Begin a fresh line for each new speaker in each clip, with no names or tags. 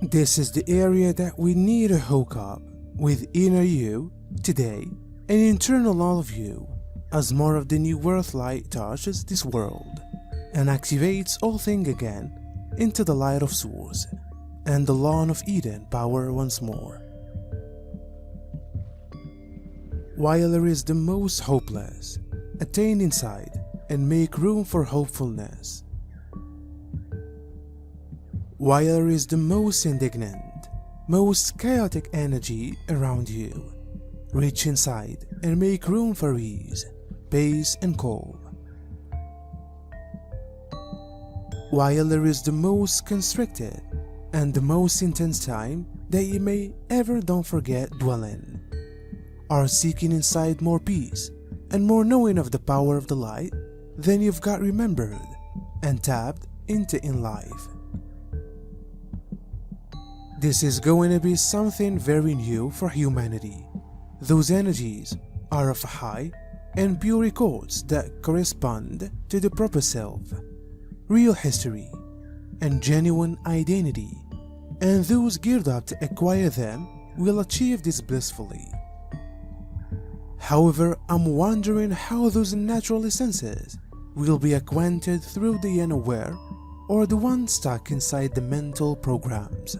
This is the area that we need to hook up with inner you today and internal all of you as more of the new earth light touches this world and activates all things again into the light of source and the lawn of Eden power once more. While there is the most hopeless, attain inside and make room for hopefulness. While there is the most indignant, most chaotic energy around you, reach inside and make room for ease, peace and calm. While there is the most constricted and the most intense time that you may ever don't forget dwelling, are seeking inside more peace and more knowing of the power of the light than you've got remembered and tapped into in life. This is going to be something very new for humanity. Those energies are of high and pure records that correspond to the proper self, real history, and genuine identity, and those geared up to acquire them will achieve this blissfully. However, I'm wondering how those natural essences will be acquainted through the unaware or the one stuck inside the mental programs.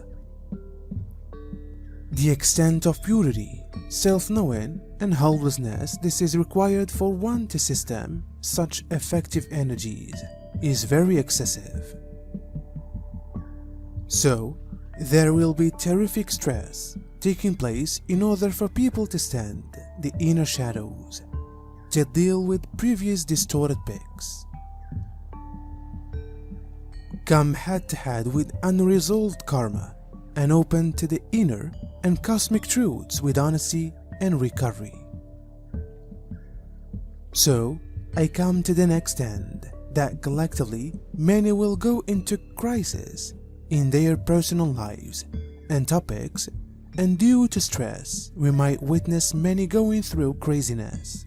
The extent of purity, self-knowing, and helplessness this is required for one to system such effective energies is very excessive. So, there will be terrific stress taking place in order for people to stand the inner shadows, to deal with previous distorted pics, come head to head with unresolved karma, and open to the inner and cosmic truths with honesty and recovery. So, I come to the next end that collectively many will go into crisis in their personal lives and topics, and due to stress we might witness many going through craziness.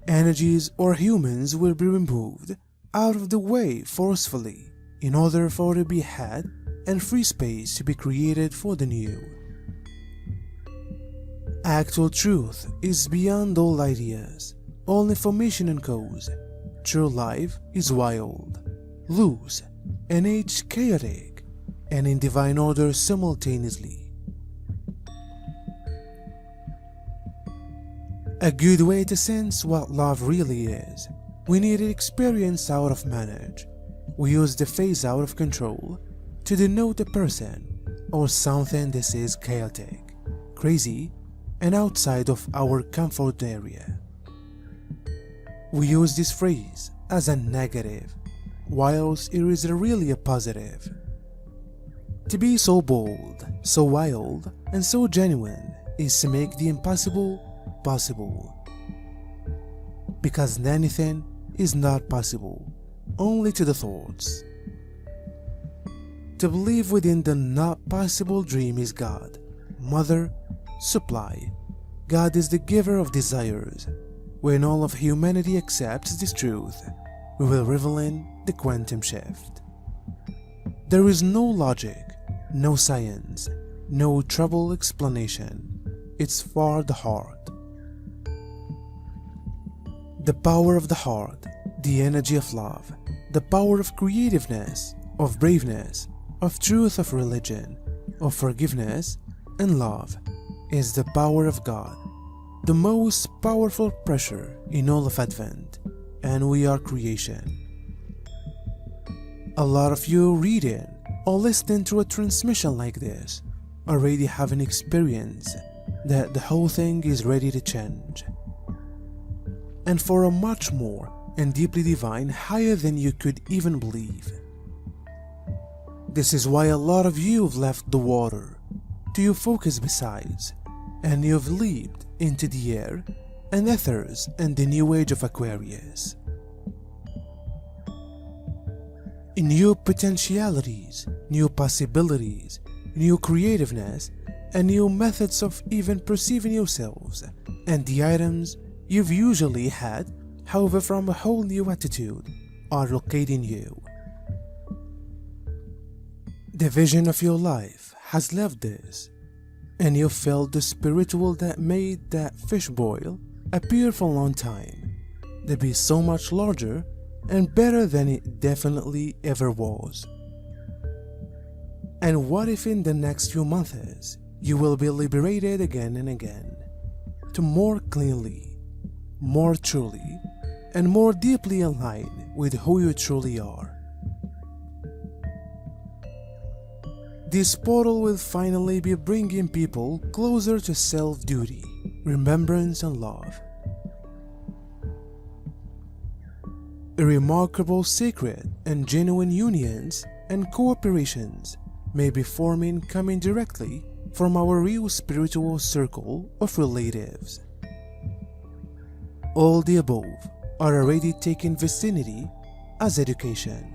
Energies or humans will be removed out of the way forcefully in order for to be had and free space to be created for the new. Actual truth is beyond all ideas, all information and cause. True life is wild, loose, and each chaotic, and in divine order simultaneously. A good way to sense what love really is, we need an experience out of manage. We use the phase out of control to denote a person or something that is chaotic, crazy, and outside of our comfort area. We use this phrase as a negative, whilst it is really a positive. To be so bold, so wild, and so genuine is to make the impossible possible. Because anything is not possible, only to the thoughts. To believe within the not possible dream is God, Mother, Supply. God is the giver of desires. When all of humanity accepts this truth, we will revel in the quantum shift. There is no logic, no science, no trouble explanation. It's for the heart. The power of the heart, the energy of love, the power of creativeness, of braveness, of truth, of religion, of forgiveness and love is the power of God, the most powerful pressure in all of Advent, and we are creation. A lot of you reading or listening to a transmission like this already have an experience that the whole thing is ready to change, and for a much more and deeply divine, higher than you could even believe. This is why a lot of you have left the water to your focus besides, and you have leaped into the air and ethers and the new age of Aquarius. New potentialities, new possibilities, new creativeness, and new methods of even perceiving yourselves and the items you've usually had, however from a whole new attitude, are locating you. The vision of your life has left this, and you felt the spiritual that made that fish boil appear for a long time to be so much larger and better than it definitely ever was. And what if in the next few months you will be liberated again and again to more cleanly, more truly, and more deeply align with who you truly are? This portal will finally be bringing people closer to self-duty, remembrance, and love. A remarkable secret and genuine unions and cooperations may be forming coming directly from our real spiritual circle of relatives. All the above are already taking vicinity as education.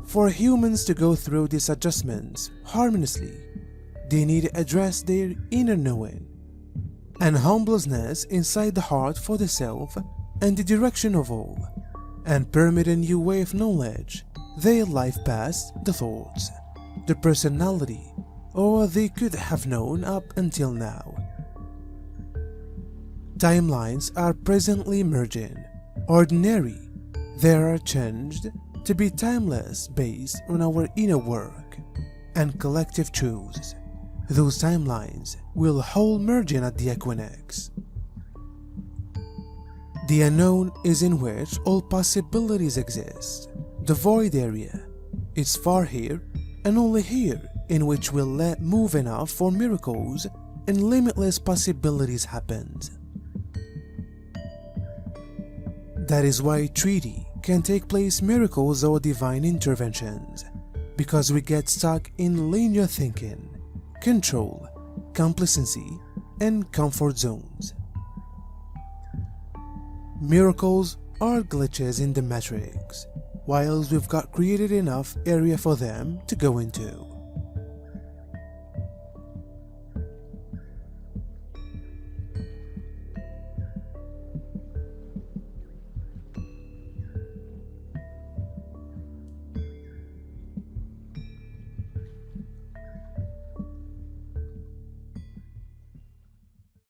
For humans to go through these adjustments harmoniously, they need to address their inner knowing and humbleness inside the heart for the self and the direction of all, and permit a new way of knowledge, their life past, the thoughts, the personality, or they could have known up until now. Timelines are presently merging. Ordinary, they are changed to be timeless based on our inner work and collective truths. Those timelines will whole merging at the equinox. The unknown is in which all possibilities exist. The void area is far here and only here in which we'll let move enough for miracles and limitless possibilities happen. That is why treaty can take place miracles or divine interventions, because we get stuck in linear thinking, control, complacency, and comfort zones. Miracles are glitches in the matrix, whilst we've got created enough area for them to go into.